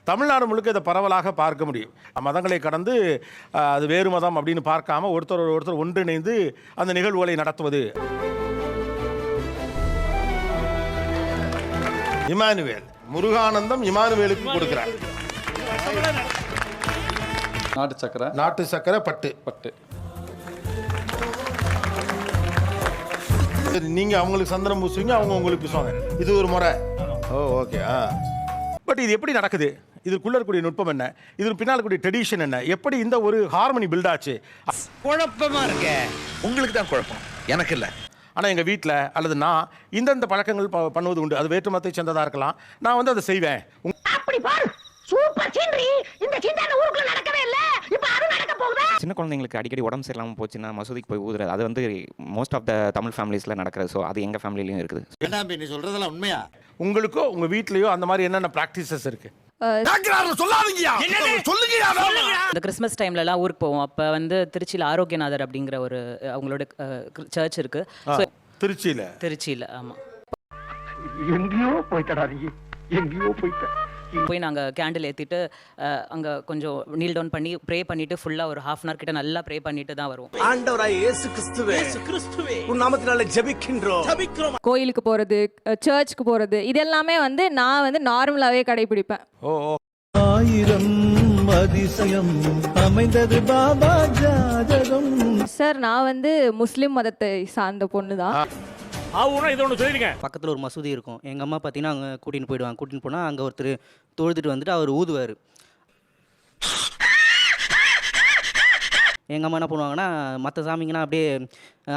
தமிழ்நாடு முழுக்க இதை பரவலாக பார்க்க முடியும். மதங்களை கடந்து அது வேறு மதம் அப்படின்னு பார்க்காம ஒருத்தர் ஒன்றிணைந்து அந்த நிகழ்வுகளை நடத்துவது. இமானுவேல் முருகானந்தம் இமானுவேலுக்கு கொடுக்கிறார். நாட்டு சக்கரை பட்டு. நீங்க அவங்களுக்கு சந்தனம் பூசுவீங்க, அவங்க உங்களுக்கு பூசுவாங்க. இது ஒரு முறை. ஓகே. பட் இது எப்படி நடக்குது? இதுக்குள்ள இருக்கக்கூடிய நுட்பம் என்ன? இது பின்னால் கூடிய ட்ரெடிஷன் என்ன? எப்படி இந்த ஒரு ஹார்மனி பில்ட் ஆச்சு? குழப்பமா இருக்க. உங்களுக்கு தான் குழப்பம், எனக்கு இல்லை. ஆனால் எங்கள் வீட்டில் அல்லது நான் இந்தந்த பழக்கங்கள் பண்ணுவது உண்டு. அது வேற்று மதத்தை சேர்ந்ததாக இருக்கலாம். நான் வந்து அதை செய்வேன். சின்ன குழந்தைங்களுக்கு அடிக்கடி உடம்பு சரியில்லாமல் போச்சுன்னா மசூதிக்கு போய் ஊதுறது, அது வந்து மோஸ்ட் ஆஃப் த தமிழ் ஃபேமிலிஸில் நடக்கிறது. ஸோ அது எங்கள் ஃபேமிலிலையும் இருக்குது. நீ சொல்றதெல்லாம் உண்மையா? உங்களுக்கோ உங்கள் வீட்லேயோ அந்த மாதிரி என்னென்ன ப்ராக்டிசஸ் இருக்குது? இந்த கிறிஸ்மஸ் டைம்லலாம் ஊருக்கு போவோம். அப்போ வந்து திருச்சியில் ஆரோக்கியநாதர் அப்படிங்கிற ஒரு அவங்களோட சர்ச் இருக்கு. திருச்சியில் ஆமாம். எங்கேயோ போயிட்ட போய் நாங்கள் கேண்டில் ஏற்றிட்டு அங்கே கொஞ்சம் நீல் டவுன் பண்ணி ப்ரே பண்ணிட்டு ஃபுல்லாக ஒரு ½ ஹவர் கிட்ட நல்லா ப்ரே பண்ணிட்டு தான் வருவோம். ஆண்டவராய் இயேசு கிறிஸ்துவே உன் நாமத்தினால ஜெபிக்கின்றோம். கோயிலுக்கு போகிறது, சர்ச்சுக்கு போகிறது, இது எல்லாமே வந்து நான் வந்து நார்மலாகவே கடைபிடிப்பேன். ஆயிரம் அதிசயம் அமைந்தது பாபா ஜாதகம். சார், நான் வந்து முஸ்லிம் மதத்தை சார்ந்த பொண்ணு தான். பக்கத்தில் ஒரு மசூதி இருக்கும். எங்கள் அம்மா பார்த்தீங்கன்னா அங்கே கூட்டின்னு போனால் அங்கே ஒருத்தர் தொழுதுட்டு வந்துட்டு அவர் ஊதுவார். எங்கள் அம்மா என்ன பண்ணுவாங்கன்னா, மற்ற சாமிங்கன்னா அப்படியே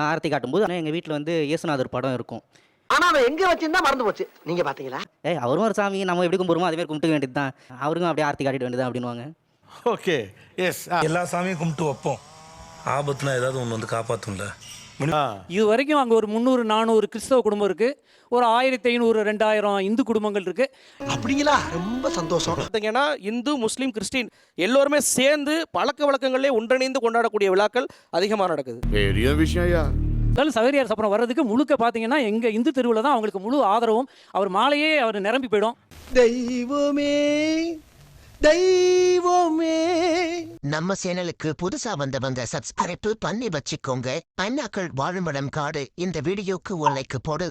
ஆரத்தி காட்டும்போது ஆனால் எங்கள் வீட்டில் வந்து இயேசுநாதர் படம் இருக்கும். ஆனா அவன் எங்க வச்சிருந்தா மறந்து போச்சு. நீங்க பாத்தீங்களா? அவரும் ஒரு சாமி, நம்ம எப்படி கும்பிடுமோ அதே மாதிரி கும்பிட்டு வேண்டியது தான். அவருக்கும் அப்படியே ஆரத்தி காட்டிட்டு வேண்டியது தான் அப்படின்வாங்க. Okay, yes. எல்லா சாமியும் கும்பிட்டு வைப்போம். ஆபத்துனா ஏதாவது ஒன்று வந்து காப்பாற்றும்ல. இது வரைக்கும் அங்கே ஒரு 300-400 கிறிஸ்தவ குடும்பம் இருக்கு. ஒரு 1500-2000 இந்து குடும்பங்கள் இருக்கு. அப்படிங்களா? ரொம்ப சந்தோஷம். பார்த்தீங்கன்னா இந்து, முஸ்லீம், கிறிஸ்டின் எல்லோருமே சேர்ந்து பழக்க வழக்கங்களே ஒன்றிணைந்து கொண்டாடக்கூடிய விழாக்கள் அதிகமாக நடக்குது. பெரிய விஷயம். சவேரியார் சப்பரம் வர்றதுக்கு முழுக்க பார்த்தீங்கன்னா எங்கள் இந்து தெருவில் தான் அவங்களுக்கு முழு ஆதரவும். அவர் மாலையே அவர் நிரம்பி போயிடும். தெய்வமே நம்ம சேனலுக்கு புதுசா வந்தவங்க சப்ஸ்கிரைப் பண்ணி வச்சுக்கோங்க. அண்ணாக்கள் வாழுமிடம் காடு இந்த வீடியோக்கு ஒரு லைக் போடு.